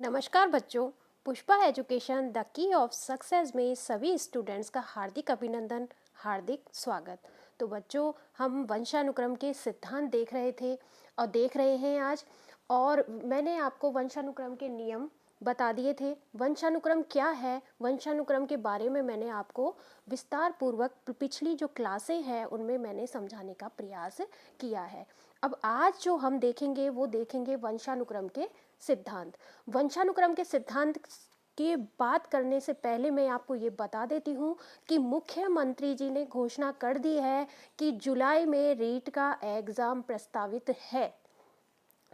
नमस्कार बच्चों। Pushpa education the key of success में सभी स्टूडेंट्स का हार्दिक अभिनंदन, हार्दिक स्वागत। तो बच्चों, हम वंशानुक्रम के सिद्धांत देख रहे थे और देख रहे हैं आज। और मैंने आपको वंशानुक्रम के नियम बता दिए थे। वंशानुक्रम क्या है, वंशानुक्रम के बारे में मैंने आपको विस्तार पूर्वक पिछली जो क्लासें हैं उनमें मैंने समझाने का प्रयास किया है। अब आज जो हम देखेंगे वो देखेंगे वंशानुक्रम के सिद्धांत। वंशानुक्रम के सिद्धांत की बात करने से पहले मैं आपको ये बता देती हूँ कि मुख्यमंत्री जी ने घोषणा कर दी है कि जुलाई में रीट का एग्ज़ाम प्रस्तावित है।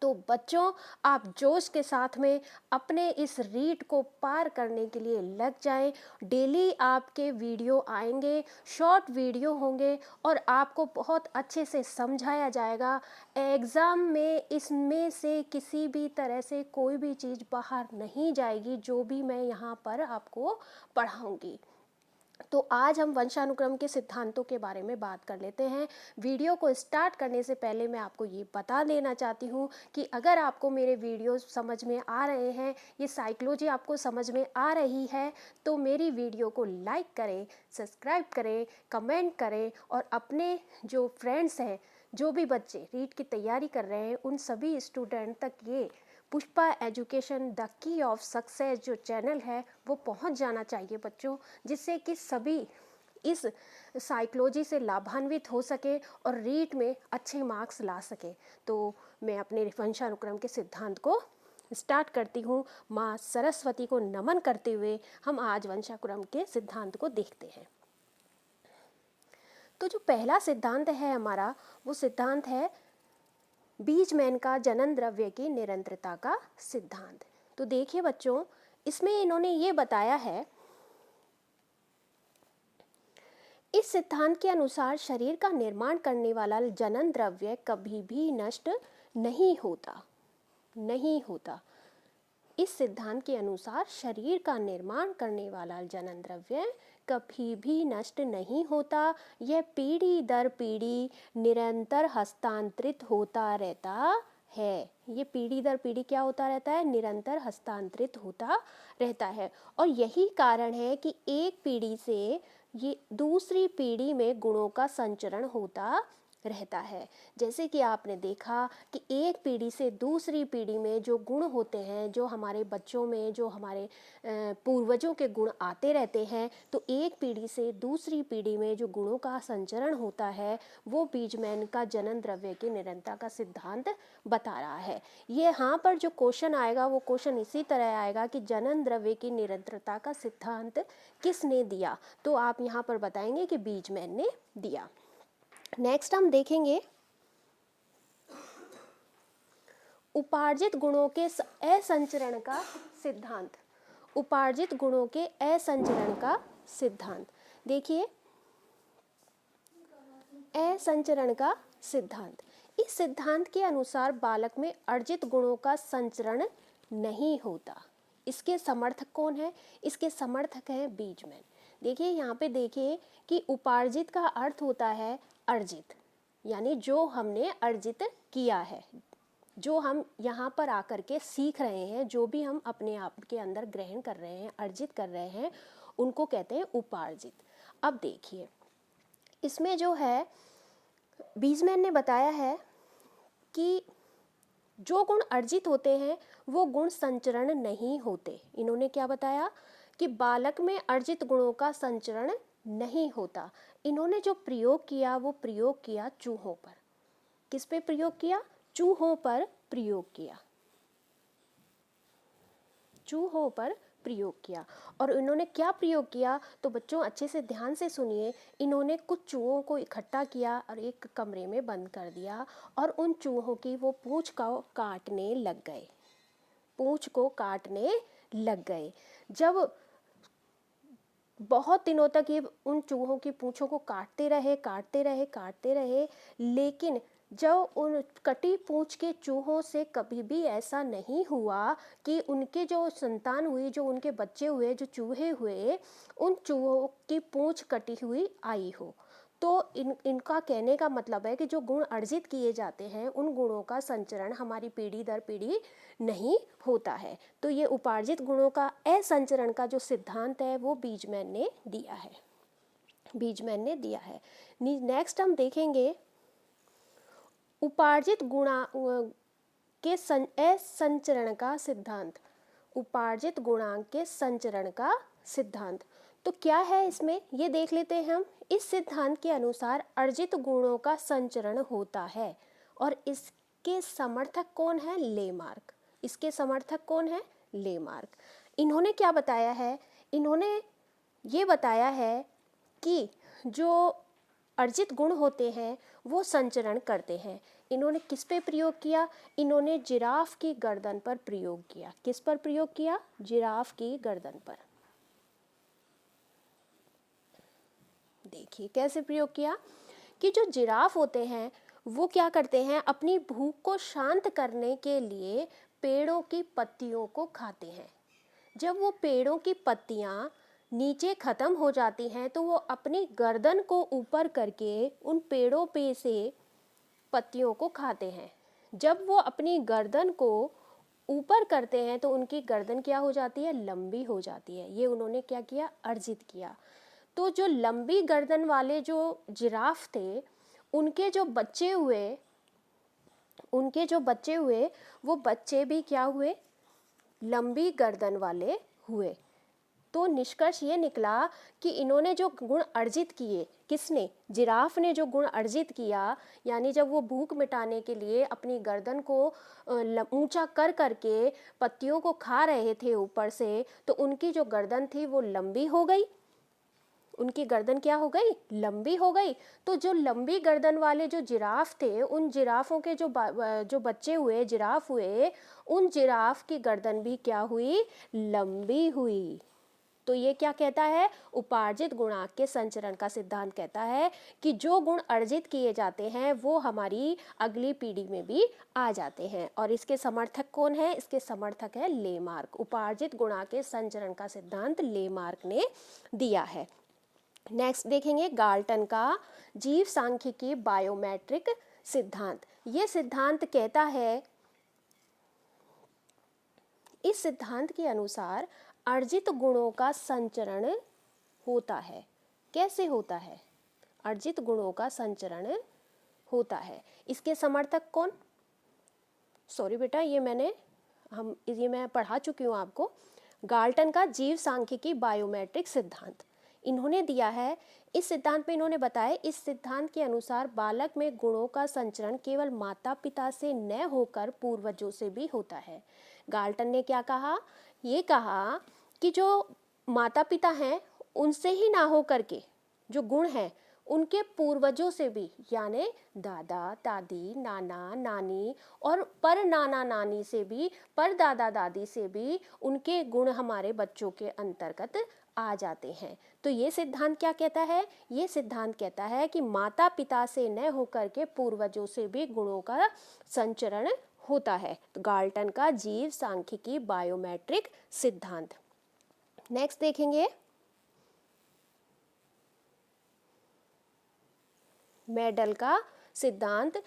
तो बच्चों, आप जोश के साथ में अपने इस रीट को पार करने के लिए लग जाएं। डेली आपके वीडियो आएंगे, शॉर्ट वीडियो होंगे और आपको बहुत अच्छे से समझाया जाएगा। एग्ज़ाम में इसमें से किसी भी तरह से कोई भी चीज़ बाहर नहीं जाएगी जो भी मैं यहाँ पर आपको पढ़ाऊँगी। तो आज हम वंशानुक्रम के सिद्धांतों के बारे में बात कर लेते हैं। वीडियो को स्टार्ट करने से पहले मैं आपको ये बता देना चाहती हूँ कि अगर आपको मेरे वीडियो समझ में आ रहे हैं, ये साइकोलॉजी आपको समझ में आ रही है, तो मेरी वीडियो को लाइक करें, सब्सक्राइब करें, कमेंट करें और अपने जो फ्रेंड्स हैं, जो भी बच्चे रीट की तैयारी कर रहे हैं, उन सभी स्टूडेंट तक ये Pushpa education the key of success जो चैनल है वो पहुंच जाना चाहिए बच्चों, जिससे कि सभी इस साइकोलॉजी से लाभान्वित हो सके और रीट में अच्छे मार्क्स ला सके। तो मैं अपने वंशानुक्रम के सिद्धांत को स्टार्ट करती हूँ। माँ सरस्वती को नमन करते हुए हम आज वंशानुक्रम के सिद्धांत को देखते हैं। तो जो पहला सिद्धांत है हमारा, वो सिद्धांत है बीजमैन का जनन द्रव्य की निरंतरता का सिद्धांत। तो देखिए बच्चों, इसमें इन्होंने ये बताया है, इस सिद्धांत के अनुसार शरीर का निर्माण करने वाला जनन द्रव्य कभी भी नष्ट नहीं होता। इस सिद्धांत के अनुसार शरीर का निर्माण करने वाला जनन द्रव्य कभी भी नष्ट नहीं होता। यह पीढ़ी दर पीढ़ी निरंतर हस्तांतरित होता रहता है। ये पीढ़ी दर पीढ़ी क्या होता रहता है? निरंतर हस्तांतरित होता रहता है। और यही कारण है कि एक पीढ़ी से ये दूसरी पीढ़ी में गुणों का संचरण होता रहता है। जैसे कि आपने देखा कि एक पीढ़ी से दूसरी पीढ़ी में जो गुण होते हैं, जो हमारे बच्चों में जो हमारे पूर्वजों के गुण आते रहते हैं, तो एक पीढ़ी से दूसरी पीढ़ी में जो गुणों का संचरण होता है वो बीजमैन का जनन द्रव्य की निरंतरता का सिद्धांत बता रहा है। ये यहाँ पर जो क्वेश्चन आएगा वो क्वेश्चन इसी तरह आएगा कि जनन द्रव्य की निरंतरता का सिद्धांत किसने दिया? तो आप यहाँ पर बताएंगे कि बीजमैन ने दिया। नेक्स्ट हम देखेंगे उपार्जित गुणों के असंचरण का सिद्धांत। उपार्जित गुणों के असंचरण का सिद्धांत देखिए, असंचरण का सिद्धांत। इस सिद्धांत के अनुसार बालक में अर्जित गुणों का संचरण नहीं होता। इसके समर्थक कौन है? इसके समर्थक है बीजमैन। देखिए यहाँ पे देखिए कि उपार्जित का अर्थ होता है अर्जित, यानी जो हमने अर्जित किया है, जो हम यहाँ पर आकर के सीख रहे हैं, जो भी हम अपने आप के अंदर ग्रहण कर रहे हैं, अर्जित कर रहे हैं, उनको कहते हैं उपार्जित। अब देखिए इसमें जो है बीजमैन ने बताया है कि जो गुण अर्जित होते हैं वो गुण संचरण नहीं होते। इन्होंने क्या बताया कि बालक में अर्जित गुणों का संचरण नहीं होता। इन्होंने जो प्रयोग किया वो प्रयोग किया चूहों पर। किस पे प्रयोग किया? चूहों पर प्रयोग किया। चूहों पर प्रयोग किया। और इन्होंने क्या प्रयोग किया? तो बच्चों अच्छे से ध्यान से सुनिए। इन्होंने कुछ चूहों को इकट्ठा किया और एक कमरे में बंद कर दिया और उन चूहों की वो पूंछ को काटने लग गए। पूंछ को काटने लग गए। जब बहुत दिनों तक ये उन चूहों की पूंछों को काटते रहे, लेकिन जब उन कटी पूंछ के चूहों से कभी भी ऐसा नहीं हुआ कि उनके जो संतान हुई, जो उनके बच्चे हुए, जो चूहे हुए, उन चूहों की पूंछ कटी हुई आई हो। तो इनका कहने का मतलब है कि जो गुण अर्जित किए जाते हैं उन गुणों का संचरण हमारी पीढ़ी दर पीढ़ी नहीं होता है। तो ये उपार्जित गुणों का असंचरण का जो सिद्धांत है वो बीजमैन ने दिया है, बीजमैन ने दिया है। नेक्स्ट हम देखेंगे उपार्जित गुणा के असंचरण का सिद्धांत, उपार्जित गुणांक के संचरण का सिद्धांत। तो क्या है इसमें ये देख लेते हैं हम। इस सिद्धांत के अनुसार अर्जित गुणों का संचरण होता है और इसके समर्थक कौन है? लेमार्क। इसके समर्थक कौन है? लेमार्क। इन्होंने क्या बताया है? इन्होंने ये बताया है कि जो अर्जित गुण होते हैं वो संचरण करते हैं। इन्होंने किस पे प्रयोग किया? इन्होंने जिराफ की गर्दन पर प्रयोग किया। किस पर प्रयोग किया? जिराफ की गर्दन पर। देखिए कैसे प्रयोग किया कि जो जिराफ होते हैं वो क्या करते हैं, अपनी भूख को शांत करने के लिए पेड़ों की पत्तियों को खाते हैं। जब वो पेड़ों की पत्तियां नीचे ख़त्म हो जाती हैं तो वो अपनी गर्दन को ऊपर करके उन पेड़ों पे से पत्तियों को खाते हैं। जब वो अपनी गर्दन को ऊपर करते हैं तो उनकी गर्दन क्या हो जाती है? लंबी हो जाती है। ये उन्होंने क्या किया? अर्जित किया। तो जो लंबी गर्दन वाले जो जिराफ थे उनके जो बच्चे हुए वो बच्चे भी क्या हुए? लंबी गर्दन वाले हुए। तो निष्कर्ष ये निकला कि इन्होंने जो गुण अर्जित किए, किसने? जिराफ ने जो गुण अर्जित किया, यानी जब वो भूख मिटाने के लिए अपनी गर्दन को ऊंचा कर करके पत्तियों को खा रहे थे ऊपर से, तो उनकी जो गर्दन थी वो लंबी हो गई। उनकी गर्दन क्या हो गई? लंबी हो गई। तो जो लंबी गर्दन वाले जो जिराफ थे, उन जिराफों के जो बच्चे हुए, जिराफ हुए, उन जिराफ की गर्दन भी क्या हुई? लंबी हुई। तो ये क्या कहता है? उपार्जित गुणांक के संचरण का सिद्धांत कहता है कि जो गुण अर्जित किए जाते हैं वो हमारी अगली पीढ़ी में भी आ जाते हैं। और इसके समर्थक कौन है? इसके समर्थक है लेमार्क। उपार्जित गुणांक के संचरण का सिद्धांत लेमार्क ने दिया है। नेक्स्ट देखेंगे गाल्टन का जीव सांख्यिकी बायोमेट्रिक सिद्धांत। ये सिद्धांत कहता है, इस सिद्धांत के अनुसार अर्जित गुणों का संचरण होता है। कैसे होता है? अर्जित गुणों का संचरण होता है। इसके समर्थक कौन? सॉरी बेटा, ये मैं पढ़ा चुकी हूँ आपको। गाल्टन का जीव सांख्यिकी बायोमेट्रिक सिद्धांत इन्होंने दिया है। इस सिद्धांत में इन्होंने बताया, इस सिद्धांत के अनुसार बालक में गुणों का संचरण केवल माता पिता से न होकर पूर्वजों से भी होता है। गाल्टन ने क्या कहा? ये कहा कि जो माता पिता हैं उनसे ही ना हो करके जो गुण हैं उनके पूर्वजों से भी, यानी दादा दादी, नाना नानी और पर नाना नानी से भी, पर दादा दादी से भी उनके गुण हमारे बच्चों के अंतर्गत आ जाते हैं। तो ये सिद्धांत क्या कहता है? ये सिद्धांत कहता है कि माता पिता से न होकर के पूर्वजों से भी गुणों का संचरण होता है। तो गाल्टन का जीव सांख्यिकी बायोमेट्रिक सिद्धांत। नेक्स्ट देखेंगे मेडल का सिद्धांत,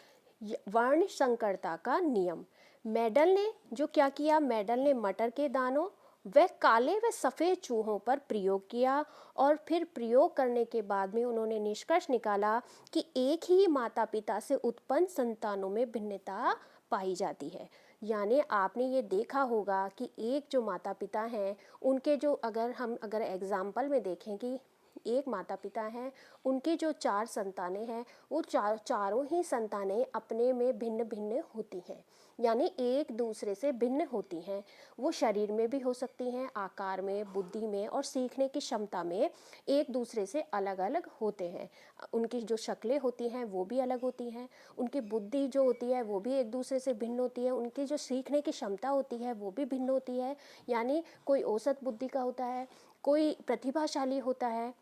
वर्ण संकरता का नियम। मेडल ने जो क्या किया? मेडल ने मटर के दानों व काले व सफ़ेद चूहों पर प्रयोग किया और फिर प्रयोग करने के बाद में उन्होंने निष्कर्ष निकाला कि एक ही माता पिता से उत्पन्न संतानों में भिन्नता पाई जाती है। यानी आपने ये देखा होगा कि एक जो माता पिता हैं उनके जो अगर एग्जाम्पल में देखें कि एक माता पिता हैं, उनकी जो 4 संतानें हैं वो चारों ही संतानें अपने में भिन्न भिन्न होती हैं, यानी एक दूसरे से भिन्न होती हैं। वो शरीर में भी हो सकती हैं, आकार में, बुद्धि में और सीखने की क्षमता में एक दूसरे से अलग अलग होते हैं। उनकी जो शक्लें होती हैं वो भी अलग होती हैं, उनकी बुद्धि जो होती है वो भी एक दूसरे से भिन्न होती है, उनकी जो सीखने की क्षमता होती है वो भी भिन्न होती है। यानी कोई औसत बुद्धि का होता है, कोई प्रतिभाशाली होता है,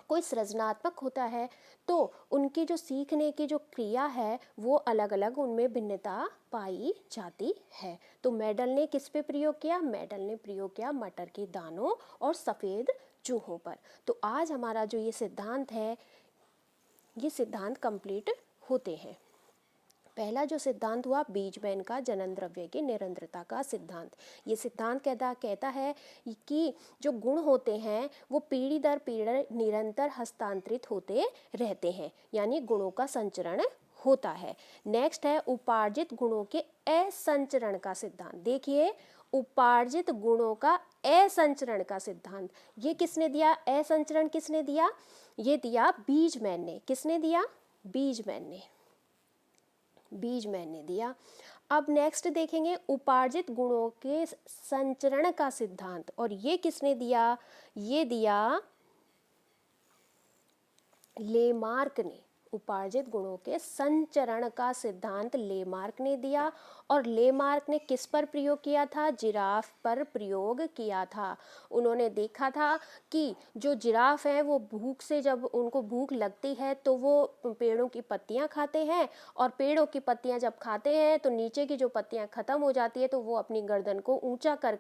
कोई सृजनात्मक होता है। तो उनकी जो सीखने की जो क्रिया है वो अलग अलग, उनमें भिन्नता पाई जाती है। तो मेडल ने किस पे प्रयोग किया? मेडल ने प्रयोग किया मटर के दानों और सफ़ेद चूहों पर। तो आज हमारा जो ये सिद्धांत है ये सिद्धांत कंप्लीट होते हैं। पहला जो सिद्धांत हुआ बीजमैन का जनन द्रव्य की निरंतरता का सिद्धांत। ये सिद्धांत कहता है कि जो गुण होते हैं वो पीढ़ी दर पीढ़ी निरंतर हस्तांतरित होते रहते हैं, यानी गुणों का संचरण होता है। नेक्स्ट है उपार्जित गुणों के असंचरण का सिद्धांत। देखिए, उपार्जित गुणों का असंचरण का सिद्धांत ये किसने दिया? असंचरण किसने दिया? ये दिया बीजमैन ने। किसने दिया? बीजमैन ने दिया। अब नेक्स्ट देखेंगे उपार्जित गुणों के संचरण का सिद्धांत, और ये किसने दिया? ये दिया लेमार्क ने। उपार्जित गुणों के संचरण का सिद्धांत लेमार्क ने दिया, और लेमार्क ने किस पर प्रयोग किया था? जिराफ पर प्रयोग किया था। उन्होंने देखा था कि जो जिराफ है वो भूख से, जब उनको भूख लगती है तो वो पेड़ों की पत्तियां खाते हैं, और पेड़ों की पत्तियां जब खाते हैं तो नीचे की जो पत्तियां खत्म हो जाती है तो वो अपनी गर्दन को ऊंचा कर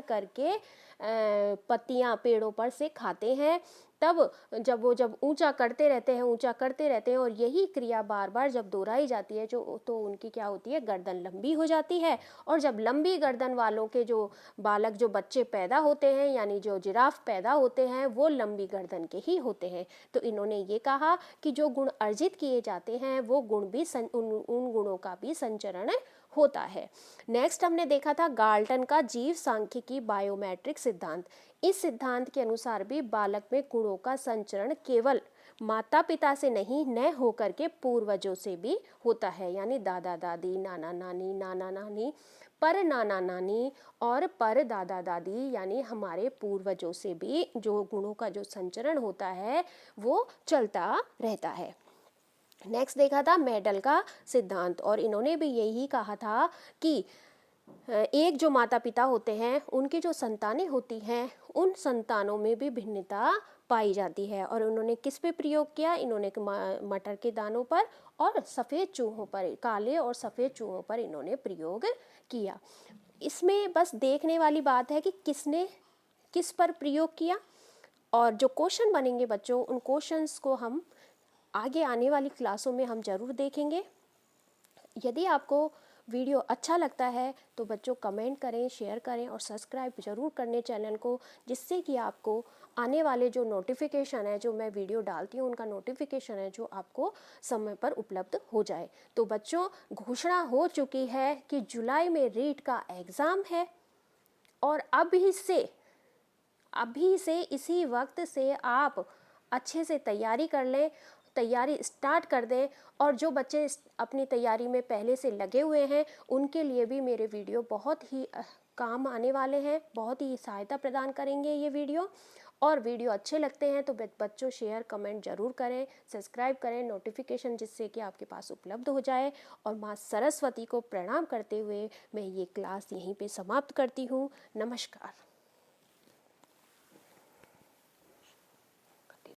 करके पत्तियां पेड़ों पर से खाते हैं। तब जब ऊंचा करते रहते हैं और यही क्रिया बार बार जब दोहराई जाती है तो उनकी क्या होती है? गर्दन लंबी हो जाती है। और जब लंबी गर्दन वालों के जो बालक, जो बच्चे पैदा होते हैं, यानी जो जिराफ पैदा होते हैं, वो लंबी गर्दन के ही होते हैं। तो इन्होंने ये कहा कि जो गुण अर्जित किए जाते हैं वो गुण भी उन गुणों का भी संचरण होता है। नेक्स्ट हमने देखा था गाल्टन का जीव सांख्यिकी बायोमेट्रिक सिद्धांत। इस सिद्धांत के अनुसार भी बालक में गुणों का संचरण केवल माता पिता से नहीं, न होकर के पूर्वजों से भी होता है, यानी दादा दादी, नाना नानी, पर नाना नानी और पर दादा दादी, यानी हमारे पूर्वजों से भी जो गुणों का जो संचरण होता है वो चलता रहता है। नेक्स्ट देखा था मेडल का सिद्धांत, और इन्होंने भी यही कहा था कि एक जो माता पिता होते हैं उनकी जो संतानें होती हैं उन संतानों में भी भिन्नता पाई जाती है। और उन्होंने किस पे प्रयोग किया? इन्होंने मटर के दानों पर और सफ़ेद चूहों पर, काले और सफ़ेद चूहों पर इन्होंने प्रयोग किया। इसमें बस देखने वाली बात है कि किसने किस पर प्रयोग किया, और जो क्वेश्चन बनेंगे बच्चों, उन क्वेश्चंस को हम आगे आने वाली क्लासों में हम ज़रूर देखेंगे। यदि आपको वीडियो अच्छा लगता है तो बच्चों कमेंट करें, शेयर करें और सब्सक्राइब ज़रूर करने चैनल को, जिससे कि आपको आने वाले जो नोटिफिकेशन है, जो मैं वीडियो डालती हूँ उनका नोटिफिकेशन है, जो आपको समय पर उपलब्ध हो जाए। तो बच्चों, घोषणा हो चुकी है कि जुलाई में रीट का एग्ज़ाम है, और अभी से इसी वक्त से आप अच्छे से तैयारी कर लें, तैयारी स्टार्ट कर दें। और जो बच्चे अपनी तैयारी में पहले से लगे हुए हैं उनके लिए भी मेरे वीडियो बहुत ही काम आने वाले हैं, बहुत ही सहायता प्रदान करेंगे ये वीडियो। और वीडियो अच्छे लगते हैं तो बच्चों शेयर कमेंट ज़रूर करें, सब्सक्राइब करें, नोटिफिकेशन जिससे कि आपके पास उपलब्ध हो जाए। और माँ सरस्वती को प्रणाम करते हुए मैं ये क्लास यहीं पे समाप्त करती हूँ। नमस्कार।